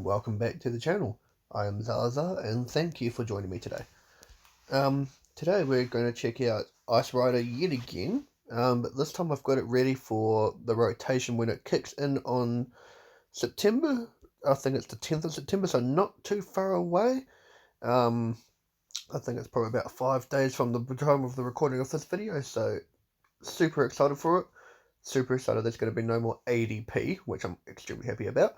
welcome back to the channel. I am Zaza and thank you for joining me today. Today we're going to check out Ice Rider yet again, but this time I've got it ready for the rotation when it kicks in on September. I think it's the 10th of September, so not too far away. I think it's probably about 5 days from the time of the recording of this video, so super excited for it. Super excited there's going to be no more ADP, which I'm extremely happy about.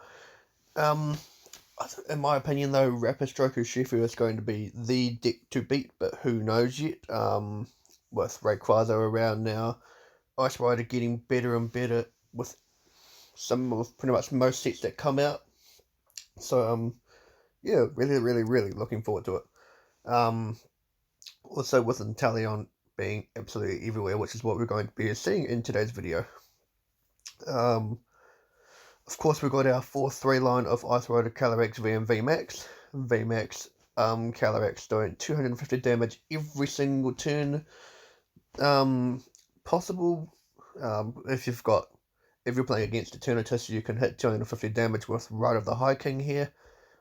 In my opinion, though, Rapid-Stroker Shifu is going to be the deck to beat, but who knows yet. With Rayquaza around now, Ice Rider getting better and better with some of pretty much most sets that come out. So, yeah, really looking forward to it. Also with Inteleon being absolutely everywhere, which is what we're going to be seeing in today's video. Of course, we've got our 4-3 line of Ice Rider, Calyrex, V and VMAX. VMAX, Calyrex doing 250 damage every single turn possible. If you're playing against Eternatus, you can hit 250 damage with Ride of the High King here,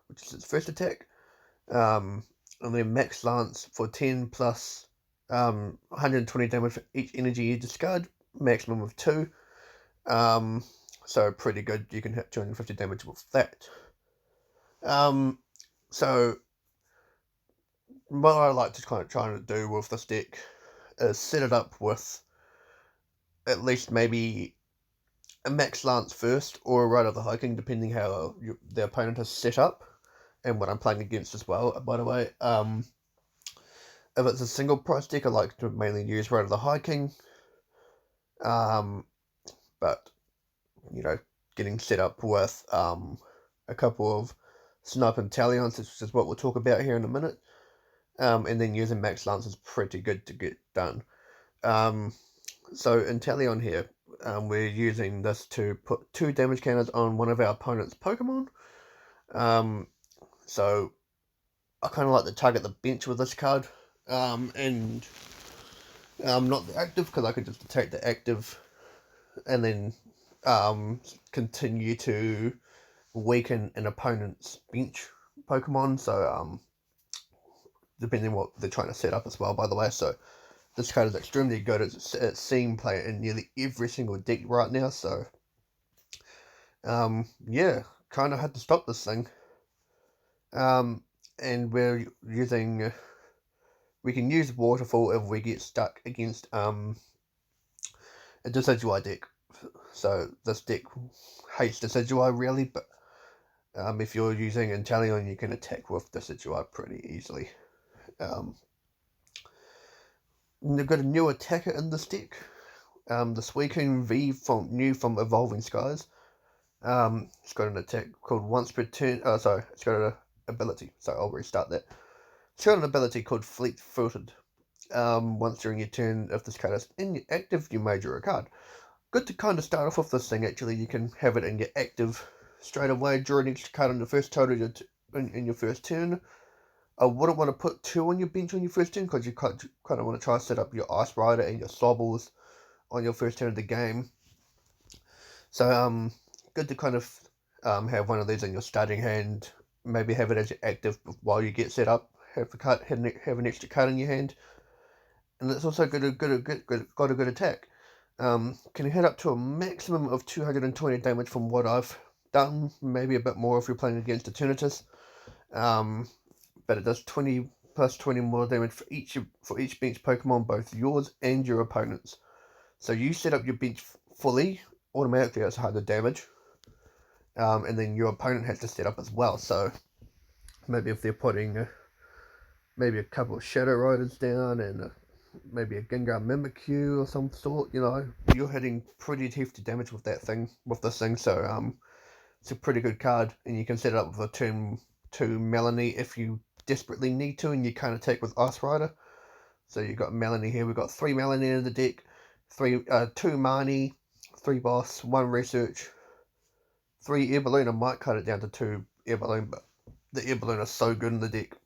which is its first attack. And then Max Lance for 10 plus 120 damage for each energy you discard, maximum of 2. So pretty good. You can hit 250 damage with that. So what I like to kind of try to do with this deck is set it up with at least maybe a Max Lance first or a Ride of the High King, depending how the opponent is set up and what I'm playing against as well, by the way. If it's a single price deck, I like to mainly use Ride of the High King. But you know, getting set up with a couple of Snipe and Inteleons, which is what we'll talk about here in a minute. And then using Max Lance is pretty good to get done. So Inteleon here, we're using this to put 2 damage counters on one of our opponent's Pokemon. So I kind of like to target the bench with this card, and not the active, because I could just attack the active and then continue to weaken an opponent's bench Pokemon. So depending on what they're trying to set up as well, by the way. So this card is extremely good. It's seeing play in nearly every single deck right now. So yeah, kind of had to stop this thing. And we're using, we can use Waterfall if we get stuck against a Decidueye deck. So this deck hates Decidueye really, but if you're using Inteleon, you can attack with Decidueye pretty easily. They've got a new attacker in this deck, the Suicune V from Evolving Skies. It's got an attack called once per turn. It's got an ability. So I'll restart that. It's got an ability called Fleet Footed. Once during your turn, if this card is in your active, you may draw a card. Good to kind of start off with this thing. Actually, you can have it in your active straight away. Draw an extra card on the first total in your first turn. I wouldn't want to put 2 on your bench on your first turn, because you kind of want to try to set up your Ice Rider and your Slobbles on your first turn of the game. So good to kind of have one of these in your starting hand. Maybe have it as your active while you get set up. Have an extra card in your hand, and it's also got a good attack. Can hit up to a maximum of 220 damage from what I've done. Maybe a bit more if you're playing against Eternatus. But it does 20 plus 20 more damage for each bench Pokemon, both yours and your opponent's. So you set up your bench fully, automatically it's harder damage. And then your opponent has to set up as well. So maybe if they're putting maybe a couple of Shadow Riders down and maybe a Gengar Mimikyu or some sort, you know, you're hitting pretty hefty damage with this thing. So it's a pretty good card, and you can set it up with a turn 2 Melanie if you desperately need to, and you can't attack with Ice Rider. So you've got Melanie here. We've got 3 Melanie in the deck, 2 Marnie, 3 Boss, 1 Research, 3 Air Balloon. I might cut it down to 2 Air Balloon, but the Air Balloon is so good in the deck.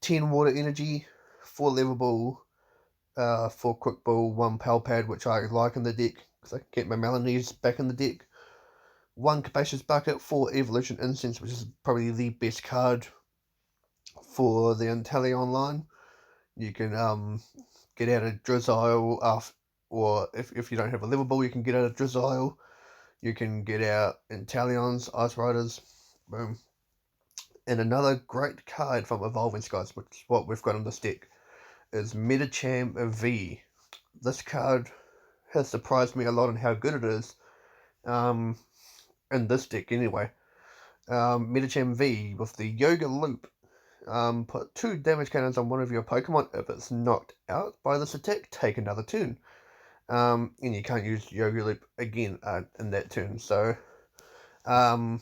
10 Water Energy, 4 Level Ball, 4 Quick Ball, 1 Pal Pad, which I like in the deck, because I can get my Melanies back in the deck. 1 Capacious Bucket, 4 Evolution Incense, which is probably the best card for the Inteleon line. You can get out a Drizzile, or if you don't have a level ball, you can get out a Drizzile. You can get out Inteleons, Ice Riders, boom. And another great card from Evolving Skies, which is what we've got on this deck, is Medicham V. This card has surprised me a lot on how good it is, in this deck anyway. Medicham V with the Yoga Loop. Put 2 damage cannons on one of your Pokemon. If it's knocked out by this attack, take another turn. And you can't use Yoga Loop again in that turn. So, I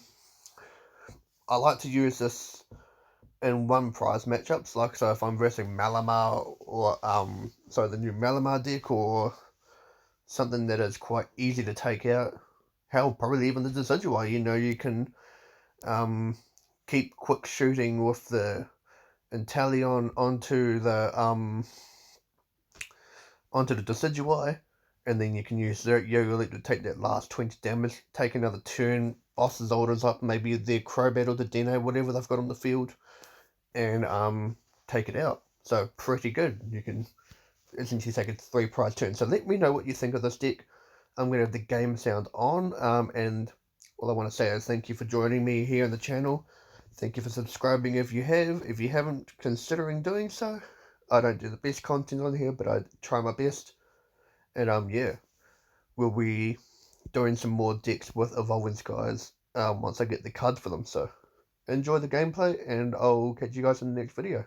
like to use this in one prize matchups. Like, so if I'm versing Malamar, or the new Malamar deck, or something that is quite easy to take out. Hell, probably even the Decidueye. You can keep quick shooting with the Inteleon onto the Decidueye, and then you can use their Yoga Leap to take that last 20 damage, take another turn, boss's orders up, maybe their Crobat or the Dino, whatever they've got on the field, and take it out. So pretty good. You can essentially take a 3 prize turn. So let me know what you think of this deck. I'm going to have the game sound on, and all I want to say is thank you for joining me here on the channel. Thank you for subscribing if you have. If you haven't, considering doing so. I don't do the best content on here, but I try my best. And yeah, we'll be doing some more decks with Evolving Skies once I get the cards for them. So enjoy the gameplay, and I'll catch you guys in the next video.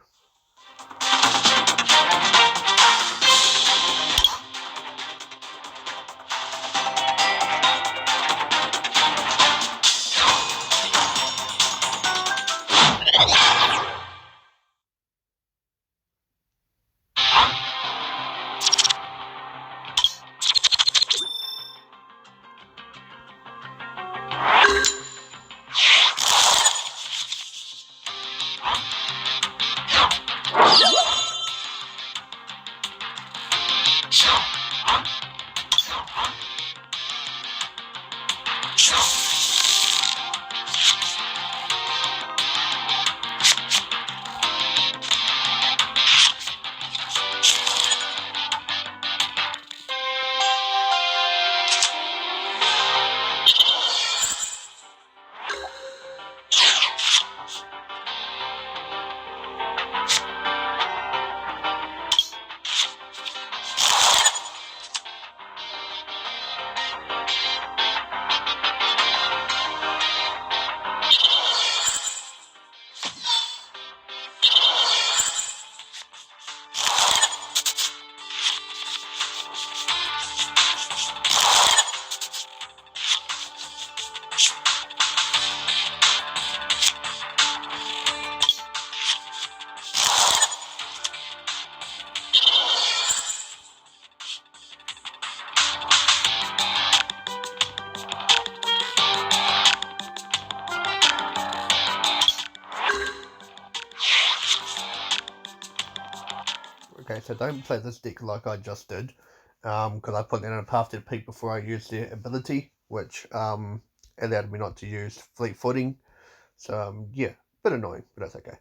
Okay, so don't play this deck like I just did, because I put in a path to peak before I used the ability, which allowed me not to use fleet footing. So yeah, bit annoying, but that's okay.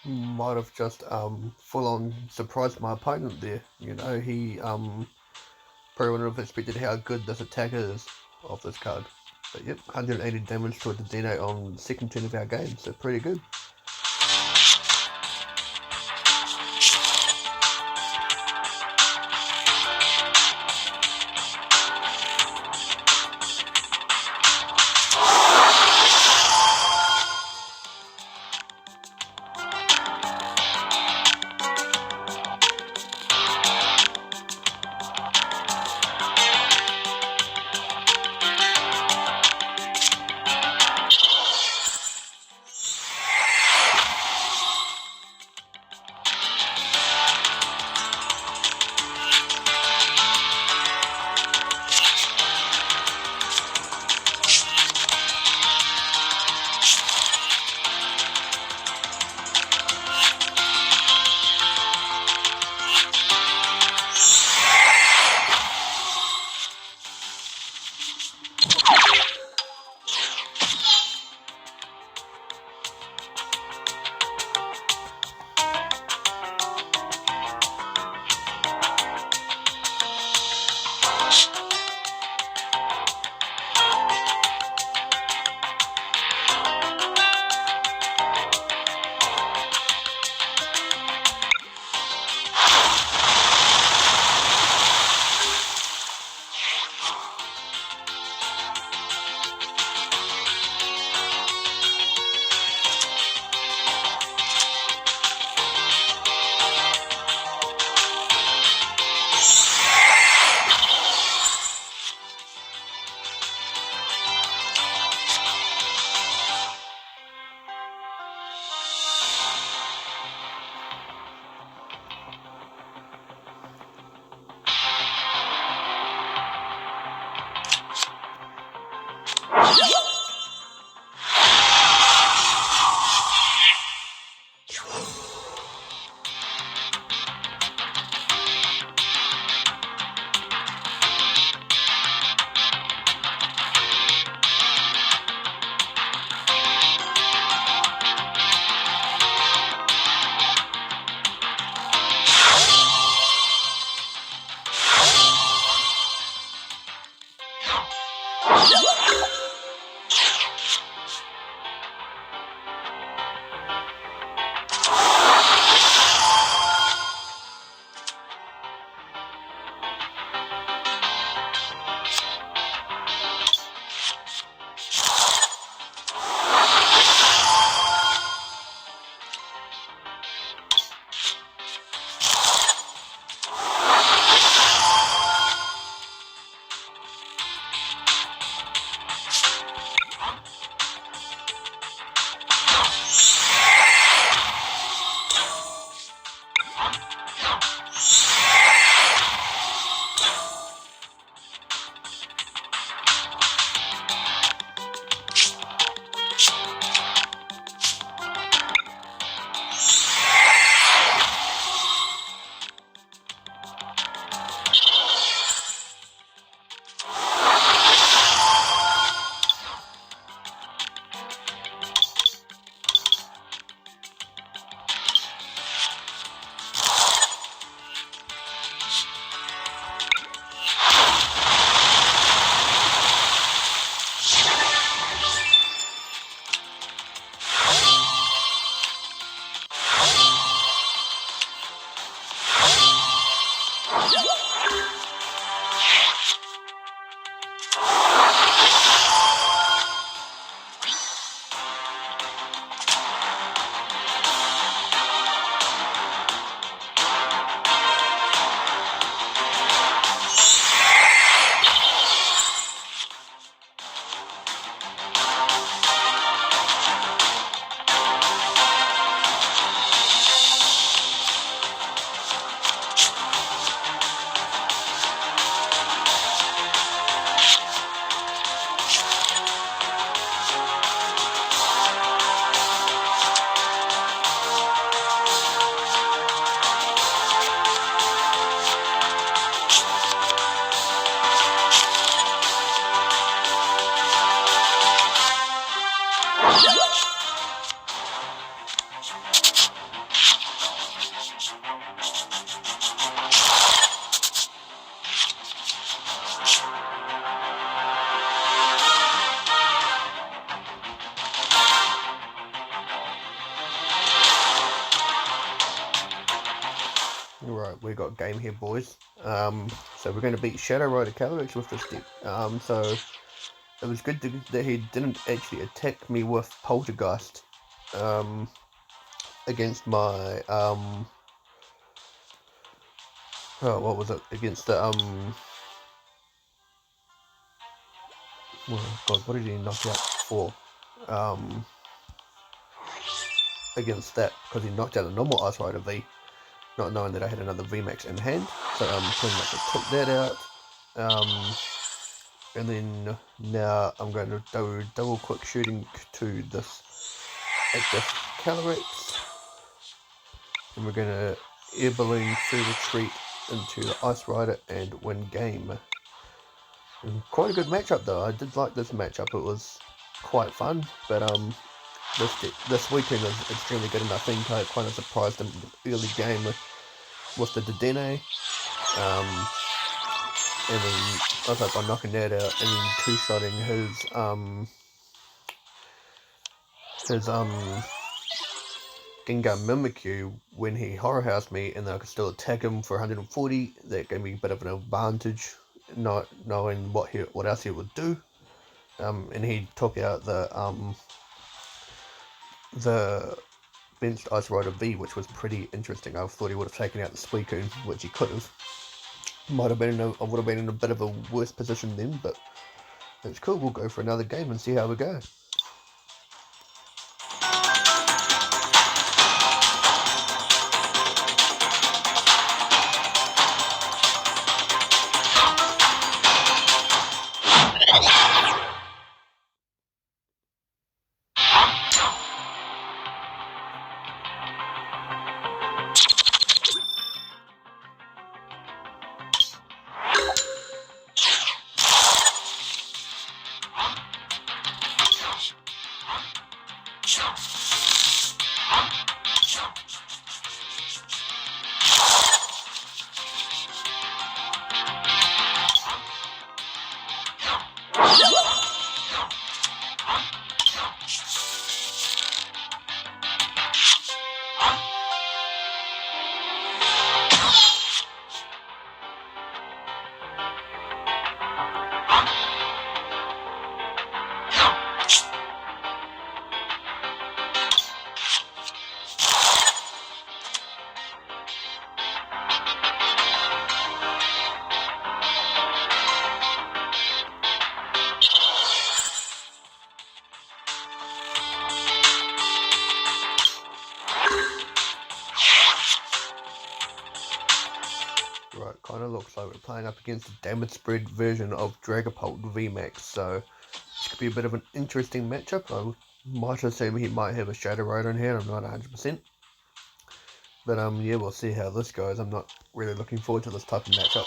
Might have just full on surprised my opponent there. You know, he probably wouldn't have expected how good this attack is of this card. But yep, 180 damage to a Dedenne on the second turn of our game, so pretty good. Right, we got game here, boys. So we're going to beat Shadow Rider calyrex with this deck. So it was good that he didn't actually attack me with Poltergeist against my what was it, against the oh god, what did he knock out for? Against that, because he knocked out a normal Ice Rider V, not knowing that I had another VMAX in hand. So pretty much I took that out. And then now I'm going to do double quick shooting to this active calyrex, and we're going to air balloon through retreat into the Ice Rider and win game. And quite a good matchup though. I did like this matchup. It was quite fun, but this weekend is extremely good, and I think I kind of surprised him early game with the Dedenne. And then I was like, by knocking that out and then two-shotting his Gengar Mimikyu when he horror housed me, and then I could still attack him for 140. That gave me a bit of an advantage, not knowing what else he would do. And he took out the benched Ice Rider V, which was pretty interesting. I thought he would have taken out the suicune, which he could have. I would have been in a bit of a worse position then, but it's cool. We'll go for another game and see how we go. Right, kind of looks like we're playing up against the damage spread version of Dragapult VMAX, so this could be a bit of an interesting matchup. I might assume he might have a Shadow Rider in here, I'm not 100%. But yeah, we'll see how this goes. I'm not really looking forward to this type of matchup.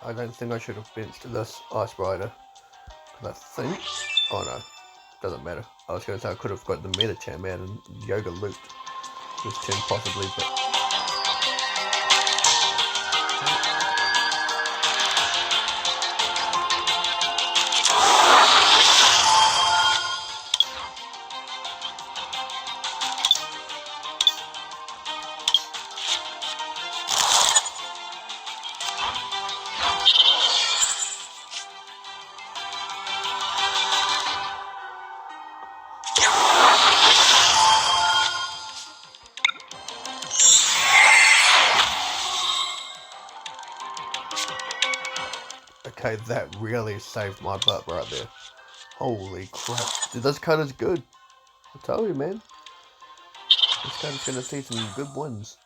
I don't think I should have benched this Ice Rider. Because I think... Oh no, doesn't matter. I was going to say I could have got the Medicham out and Yoga looped this turn possibly, but... Okay, that really saved my butt right there. Holy crap. Dude, this card is good. I tell you, man. This card is going to see some good wins.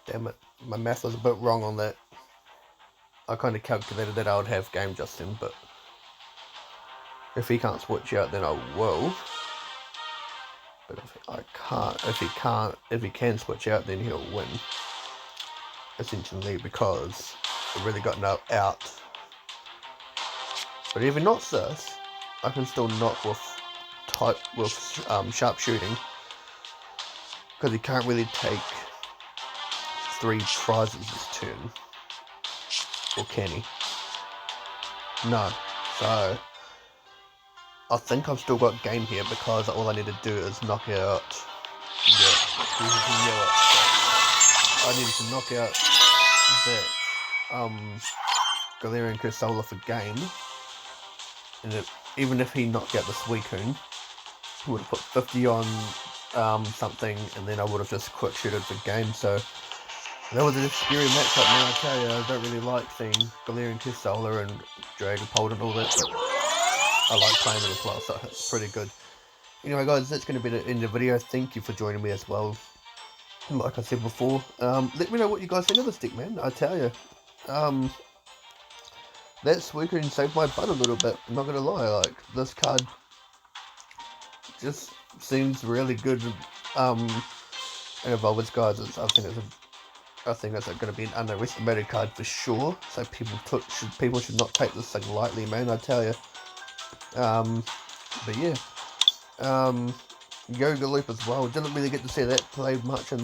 Damn it, my math was a bit wrong on that. I kind of calculated that I would have Game Justin, but if he can't switch out, then I will. But if I can't, if he can switch out, then he'll win. Essentially, because I really got no out. But if he knocks this, I can still knock with sharpshooting, because he can't really take 3 prizes this turn. Or can he? No. So I think I've still got game here, because all I need to do is knock out. I needed to knock out that Galarian Cursola for game, and even if he knocked out the suicune, he would have put 50 on something, and then I would have just quick shooted for game. So that was a scary matchup, man. I tell you, I don't really like seeing Galarian Cursola and Dragapult and all that, but I like playing it as well, so it's pretty good. Anyway guys, that's going to be the end of the video. Thank you for joining me as well. Like I said before, let me know what you guys think of this deck, man. I tell you, that suicune saved my butt a little bit. I'm not gonna lie, like this card just seems really good. In Evolved Skies, I think it's going to be an underestimated card for sure. So people should not take this thing lightly, man. I tell you. But yeah, Yoga Loop as well. Didn't really get to see that played much in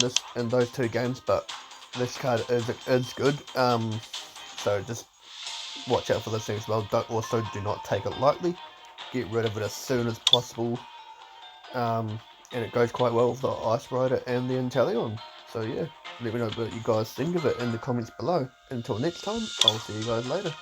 those two games, but this card is good. So just watch out for this thing as well. Do not take it lightly. Get rid of it as soon as possible. And it goes quite well with the Ice Rider and the Inteleon. So yeah, let me know what you guys think of it in the comments below. Until next time, I'll see you guys later.